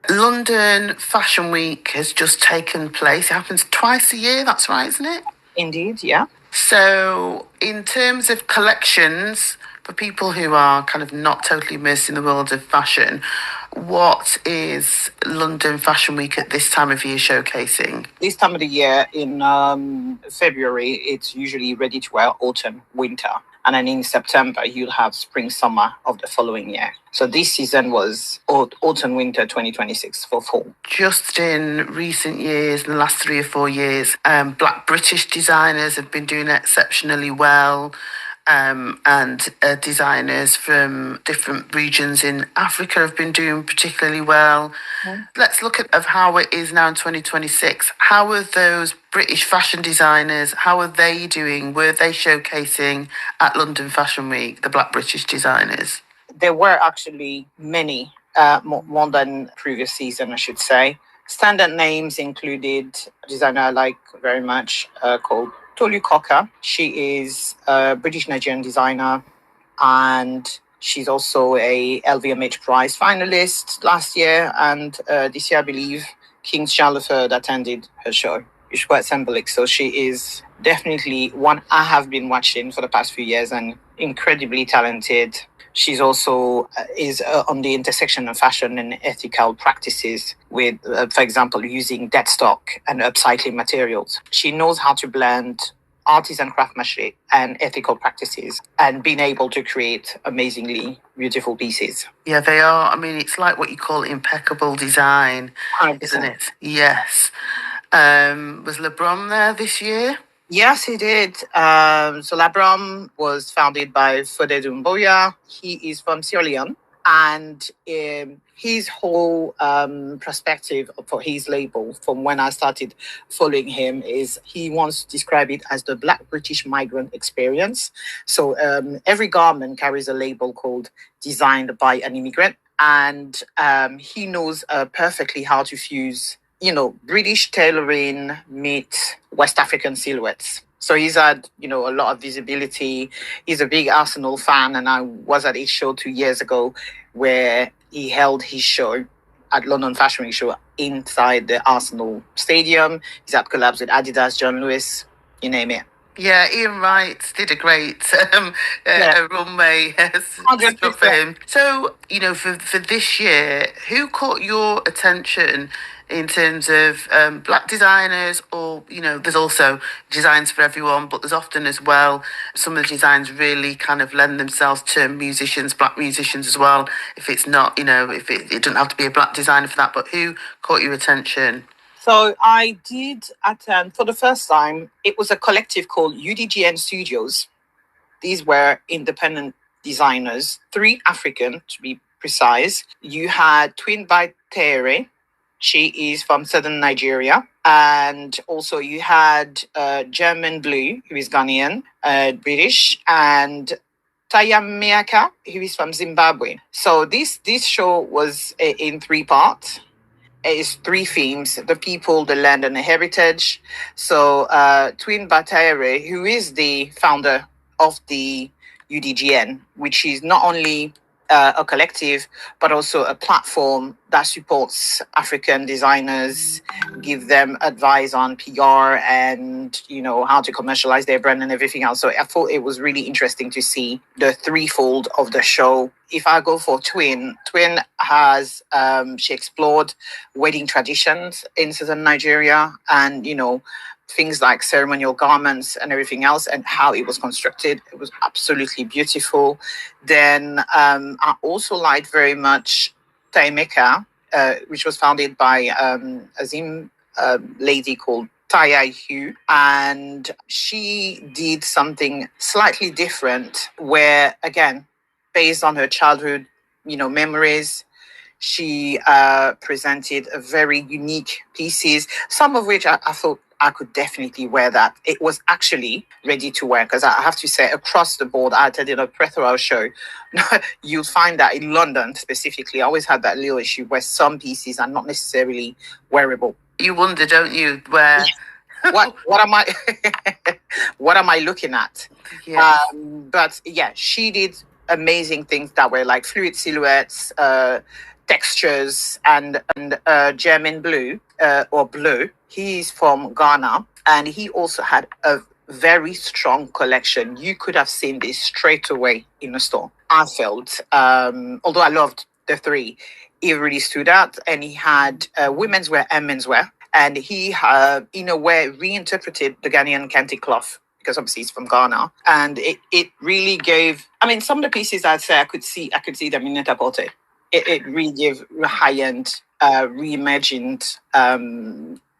London Fashion Week has just taken place. It happens twice a year, that's right, isn't it? Indeed, yeah. So, in terms of collections, for people who are kind of not totally immersed in the world of fashion, what is London Fashion Week at this time of year showcasing? This time of the year in February, it's usually ready to wear autumn, winter. And then in September, you'll have spring, summer of the following year. So this season was autumn, winter 2026 for fall. Just in recent years, in the last 3 or 4 years, Black British designers have been doing exceptionally well. And designers from different regions in Africa have been doing particularly well. Let's look at how it is now in 2026. How are those British fashion designers, how are they doing? Were they showcasing at London Fashion Week, the Black British designers? There were actually many, more than previous season, I should say. Standard names included a designer I like very much called Tolu Cocker. She is a British Nigerian designer, and she's also a LVMH Prize finalist last year, and this year I believe King Charles III attended her show. It's quite symbolic. So she is definitely one I have been watching for the past few years and incredibly talented. She's also is on the intersection of fashion and ethical practices with, for example, using dead stock and upcycling materials. She knows how to blend artisan craftsmanship and ethical practices and being able to create amazingly beautiful pieces. Yeah, they are. I mean, it's like what you call impeccable design, 100%. isn't it? Yes. Was Labrum there this year? Yes, he did. So Labrum was founded by Fode Doumbouya. He is from Sierra Leone, and his whole perspective for his label from when I started following him is he wants to describe it as the Black British migrant experience. So every garment carries a label called designed by an immigrant, and he knows perfectly how to fuse British tailoring meet West African silhouettes. So he's had, a lot of visibility. He's a big Arsenal fan, and I was at his show 2 years ago where he held his show at London Fashion Week show inside the Arsenal stadium. He's had collabs with Adidas, John Lewis, you name it. Yeah, Ian Wright did a great runway stuff for him. So, for this year, who caught your attention in terms of Black designers, or, there's also designs for everyone, but there's often as well, some of the designs really kind of lend themselves to musicians, Black musicians as well. If it's not, if it doesn't have to be a Black designer for that, but who caught your attention? So I did attend for the first time. It was a collective called UDGN Studios. These were independent designers, 3 African to be precise. You had Twin Baitere. She is from southern Nigeria. And also you had German Blue, who is Ghanaian, British, and Taya Miaka, who is from Zimbabwe. So this show was in 3 parts. It's 3 themes: the people, the land, and the heritage. So Twin Bataere, who is the founder of the UDGN, which is not only a collective, but also a platform that supports African designers, give them advice on PR and, how to commercialize their brand and everything else. So I thought it was really interesting to see the threefold of the show. If I go for Twin has, she explored wedding traditions in southern Nigeria and, things like ceremonial garments and everything else and how it was constructed. It was absolutely beautiful. Then I also liked very much Taimeka, which was founded by a Zim lady called Taya Hu. And she did something slightly different where, again, based on her childhood, memories, she presented a very unique pieces, some of which I thought I could definitely wear that. It was actually ready to wear because I have to say, across the board, I attended a plethora show. You'll find that in London specifically, I always had that little issue where some pieces are not necessarily wearable. You wonder, don't you, where... what am I what am I looking at? Yes. But yeah, she did amazing things that were like fluid silhouettes, textures and German blue or blue. He's from Ghana, and he also had a very strong collection. You could have seen this straight away in the store. I felt, although I loved the three, he really stood out, and he had women's wear and men's wear. And he, in a way, reinterpreted the Ghanaian kente cloth, because obviously he's from Ghana. And it really gave, I mean, some of the pieces I'd say I could see them in Net-a-Porter. It really gave high-end, reimagined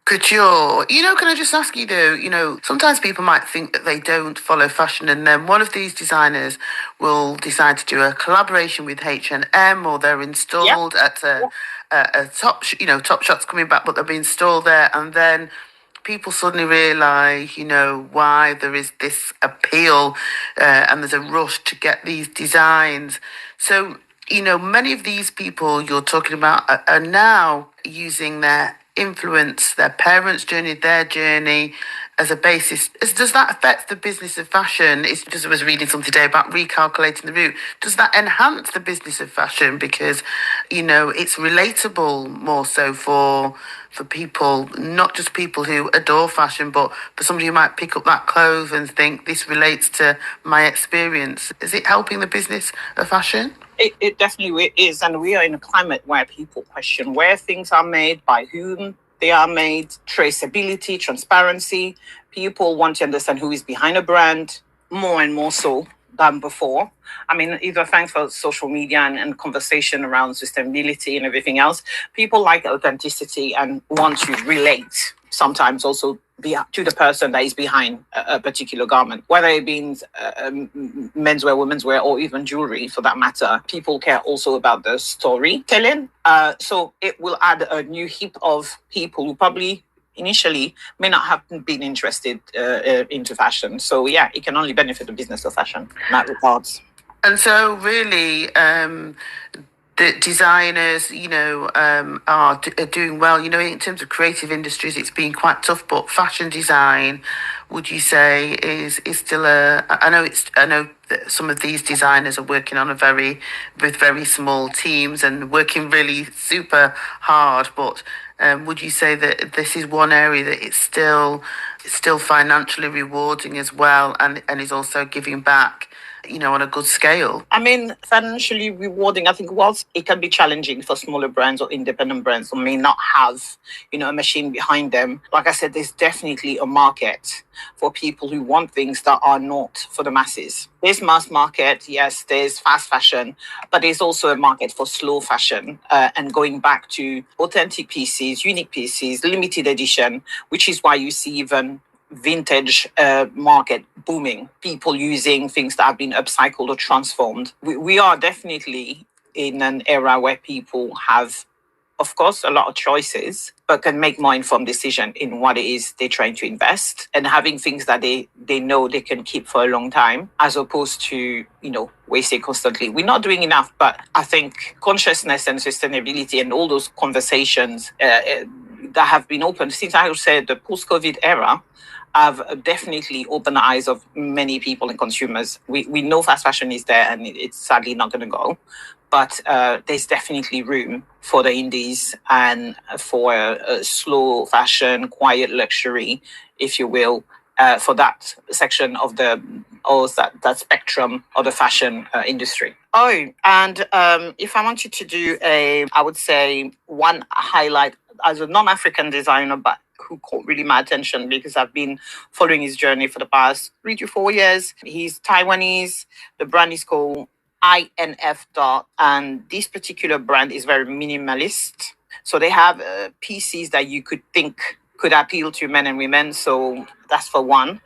couture. Can I just ask you though, sometimes people might think that they don't follow fashion, and then one of these designers will decide to do a collaboration with H&M, or they're installed at a Top Shot's coming back, but they'll be installed there, and then people suddenly realise, why there is this appeal and there's a rush to get these designs. So, many of these people you're talking about are now using their influence, their parents' journey, their journey as a basis. Does that affect the business of fashion? It's just, I was reading something today about recalculating the route. Does that enhance the business of fashion because, it's relatable more so for people, not just people who adore fashion, but for somebody who might pick up that clothes and think this relates to my experience? Is it helping the business of fashion? It definitely is. And we are in a climate where people question where things are made, by whom they are made, traceability, transparency. People want to understand who is behind a brand more and more so than before. I mean, either thanks for social media and conversation around sustainability and everything else, people like authenticity and want to relate, sometimes also to the person that is behind a particular garment, whether it means menswear, women's wear, or even jewelry for that matter. People care also about the storytelling. So it will add a new heap of people who probably initially may not have been interested into fashion. So yeah, it can only benefit the business of fashion in that regards. And so really, the designers, are doing well. In terms of creative industries, it's been quite tough, but fashion design, would you say, is still I know that some of these designers are working on with very small teams and working really super hard, but would you say that this is one area that it's still financially rewarding as well, and is also giving back, on a good scale? I mean, financially rewarding, I think, whilst it can be challenging for smaller brands or independent brands who may not have, a machine behind them. Like I said, there's definitely a market for people who want things that are not for the masses. There's mass market, yes, there's fast fashion, but there's also a market for slow fashion and going back to authentic pieces, unique pieces, limited edition, which is why you see even vintage market booming, people using things that have been upcycled or transformed. We are definitely in an era where people have, of course, a lot of choices, but can make more informed decision in what it is they're trying to invest, and having things that they know they can keep for a long time, as opposed to, wasting constantly. We're not doing enough, but I think consciousness and sustainability and all those conversations that have been opened since, I would say, the post-COVID era, have definitely opened the eyes of many people and consumers. We know fast fashion is there, and it's sadly not going to go. But there's definitely room for the indies and for slow fashion, quiet luxury, if you will, for that section of that spectrum of the fashion industry. Oh, and if I wanted to do I would say one highlight as a non-African designer, but who caught really my attention because I've been following his journey for the past 3 to 4 years. He's Taiwanese. The brand is called INFdark, and this particular brand is very minimalist. So they have pieces that you could think could appeal to men and women. So that's for one.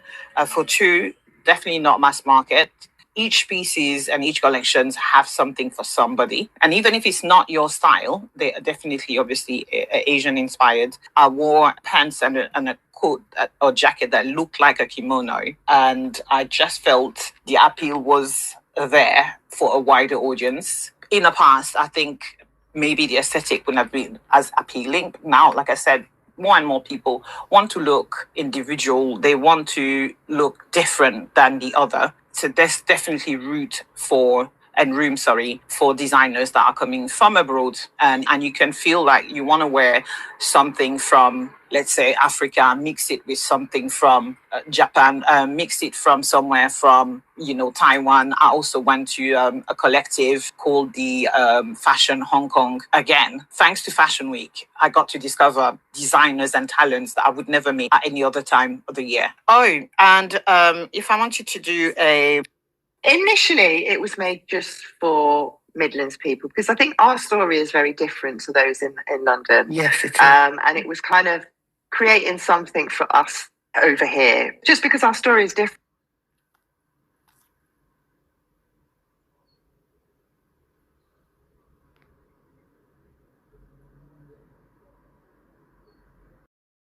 For two, definitely not mass market. Each pieces and each collections have something for somebody. And even if it's not your style, they are definitely, obviously, Asian inspired. I wore pants and a coat or jacket that looked like a kimono. And I just felt the appeal was there for a wider audience. In the past, I think maybe the aesthetic wouldn't have been as appealing. Now, like I said, more and more people want to look individual. They want to look different than the other. So there's definitely route for room, for designers that are coming from abroad, and you can feel like you want to wear something from, let's say, Africa, mix it with something from Japan, mix it from somewhere from, Taiwan. I also went to a collective called the Fashion Hong Kong. Again, thanks to Fashion Week, I got to discover designers and talents that I would never meet at any other time of the year. Oh, and if I wanted to do Initially, it was made just for Midlands people, because I think our story is very different to those in London. Yes, it is. And it was kind of creating something for us over here, just because our story is different.